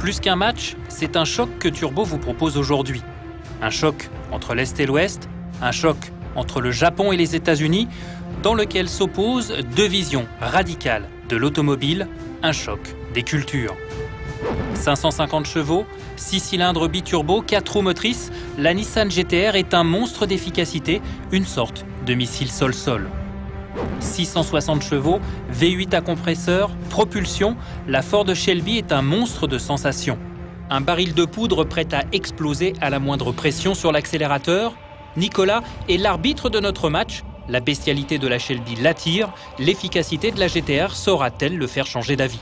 Plus qu'un match, c'est un choc que Turbo vous propose aujourd'hui. Un choc entre l'Est et l'Ouest, un choc entre le Japon et les États-Unis, dans lequel s'opposent deux visions radicales de l'automobile, un choc des cultures. 550 chevaux, 6 cylindres biturbo, 4 roues motrices, la Nissan GT-R est un monstre d'efficacité, une sorte de missile sol-sol. 660 chevaux, V8 à compresseur, propulsion, la Ford Shelby est un monstre de sensations. Un baril de poudre prêt à exploser à la moindre pression sur l'accélérateur. Nicolas est l'arbitre de notre match. La bestialité de la Shelby l'attire. L'efficacité de la GT-R saura-t-elle le faire changer d'avis?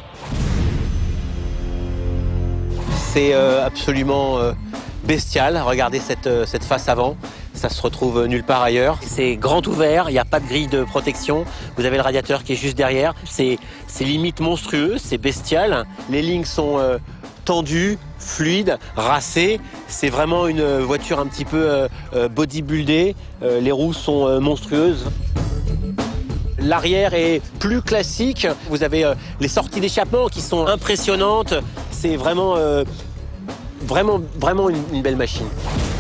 C'est absolument bestial. Regardez cette face avant. Ça se retrouve nulle part ailleurs. C'est grand ouvert, il n'y a pas de grille de protection. Vous avez le radiateur qui est juste derrière. C'est limite monstrueux, c'est bestial. Les lignes sont tendues, fluides, racées. C'est vraiment une voiture un petit peu bodybuildée. Les roues sont monstrueuses. L'arrière est plus classique. Vous avez les sorties d'échappement qui sont impressionnantes. C'est vraiment une belle machine.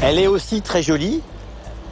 Elle est aussi très jolie.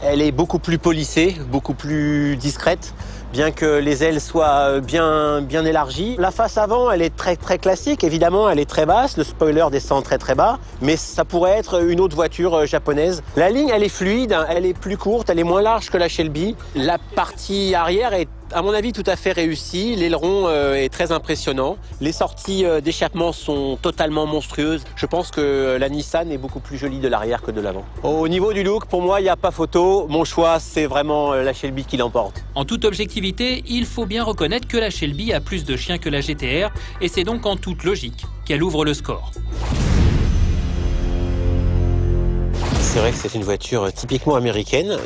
Elle est beaucoup plus polissée, beaucoup plus discrète, bien que les ailes soient bien élargies. La face avant, elle est très classique, évidemment, elle est très basse, le spoiler descend très bas, mais ça pourrait être une autre voiture japonaise. La ligne, elle est fluide, elle est plus courte, elle est moins large que la Shelby. La partie arrière est, à mon avis, tout à fait réussie. L'aileron est très impressionnant. Les sorties d'échappement sont totalement monstrueuses. Je pense que la Nissan est beaucoup plus jolie de l'arrière que de l'avant. Au niveau du look, pour moi, il n'y a pas photo. Mon choix, c'est vraiment la Shelby qui l'emporte. En toute objectivité, il faut bien reconnaître que la Shelby a plus de chiens que la GT-R et c'est donc en toute logique qu'elle ouvre le score. C'est vrai que c'est une voiture typiquement américaine.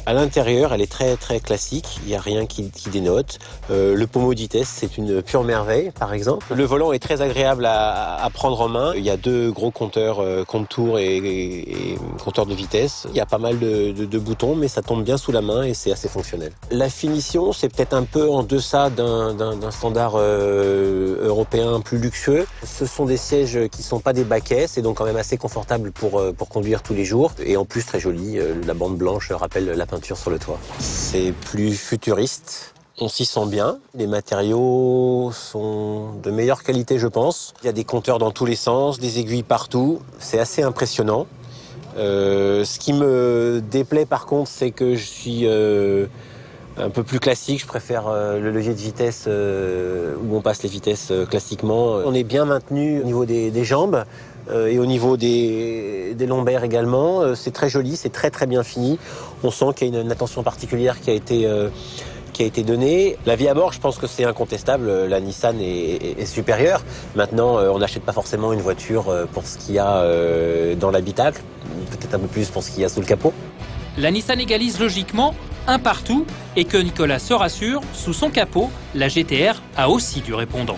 À l'intérieur, elle est très classique. Il n'y a rien qui dénote. Le pommeau de vitesse, c'est une pure merveille, par exemple. Le volant est très agréable à prendre en main. Il y a deux gros compteurs, compte-tours et compteurs de vitesse. Il y a pas mal de boutons, mais ça tombe bien sous la main et c'est assez fonctionnel. La finition, c'est peut-être un peu en deçà d'un standard européen plus luxueux. Ce sont des sièges qui ne sont pas des baquets, c'est donc quand même assez confortable pour conduire tous les jours. Et en plus très joli, la bande blanche rappelle la peinture sur le toit. C'est plus futuriste, on s'y sent bien, les matériaux sont de meilleure qualité je pense. Il y a des compteurs dans tous les sens, des aiguilles partout, c'est assez impressionnant. Ce qui me déplaît par contre, c'est que je suis un peu plus classique, je préfère le levier de vitesse où on passe les vitesses classiquement. On est bien maintenu au niveau des jambes. Et au niveau des lombaires également, c'est très joli, c'est très bien fini. On sent qu'il y a une attention particulière qui a été donnée. La vie à bord, je pense que c'est incontestable, la Nissan est supérieure. Maintenant, on n'achète pas forcément une voiture pour ce qu'il y a dans l'habitacle, peut-être un peu plus pour ce qu'il y a sous le capot. La Nissan égalise logiquement un partout et que Nicolas se rassure, sous son capot, la GT-R a aussi du répondant.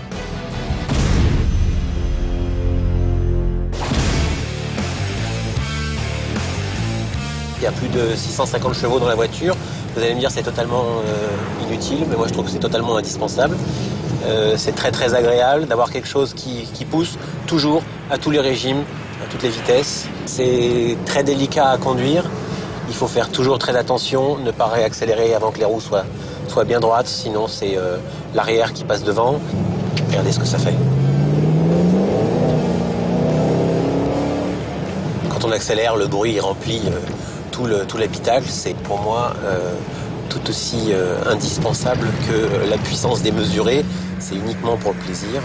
Il y a plus de 650 chevaux dans la voiture. Vous allez me dire c'est totalement inutile, mais moi je trouve que c'est totalement indispensable. C'est très agréable d'avoir quelque chose qui pousse toujours à tous les régimes, à toutes les vitesses. C'est très délicat à conduire. Il faut faire toujours très attention, ne pas réaccélérer avant que les roues soient bien droites, sinon c'est l'arrière qui passe devant. Regardez ce que ça fait. Quand on accélère, le bruit remplit tout l'habitacle. C'est pour moi tout aussi indispensable que la puissance démesurée. C'est uniquement pour le plaisir.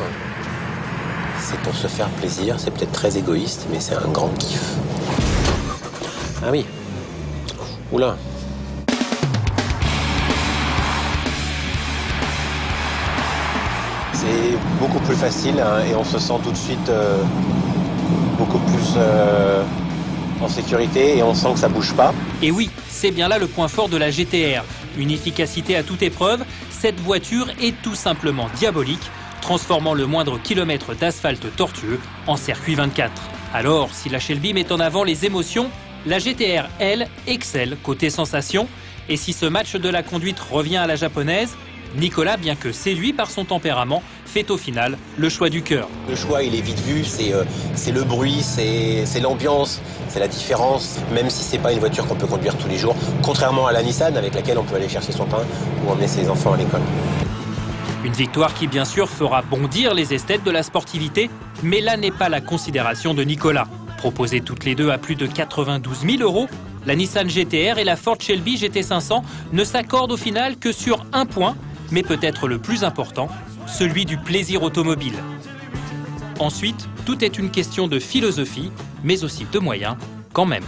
C'est pour se faire plaisir. C'est peut-être très égoïste, mais c'est un grand kiff. Ah oui. Oula. C'est beaucoup plus facile hein, et on se sent tout de suite beaucoup plus en sécurité et on sent que ça bouge pas. Et oui, c'est bien là le point fort de la GT-R. Une efficacité à toute épreuve, cette voiture est tout simplement diabolique, transformant le moindre kilomètre d'asphalte tortueux en circuit 24. Alors, si la Shelby met en avant les émotions, la GT-R, elle, excelle côté sensation. Et si ce match de la conduite revient à la japonaise, Nicolas, bien que séduit par son tempérament, fait au final le choix du cœur. Le choix, il est vite vu, c'est le bruit, c'est l'ambiance, c'est la différence, même si c'est pas une voiture qu'on peut conduire tous les jours, contrairement à la Nissan avec laquelle on peut aller chercher son pain ou emmener ses enfants à l'école. Une victoire qui bien sûr fera bondir les esthètes de la sportivité, mais là n'est pas la considération de Nicolas. Proposées toutes les deux à plus de 92 000 €, la Nissan GT-R et la Ford Shelby GT500 ne s'accordent au final que sur un point, mais peut-être le plus important, celui du plaisir automobile. Ensuite, tout est une question de philosophie, mais aussi de moyens quand même.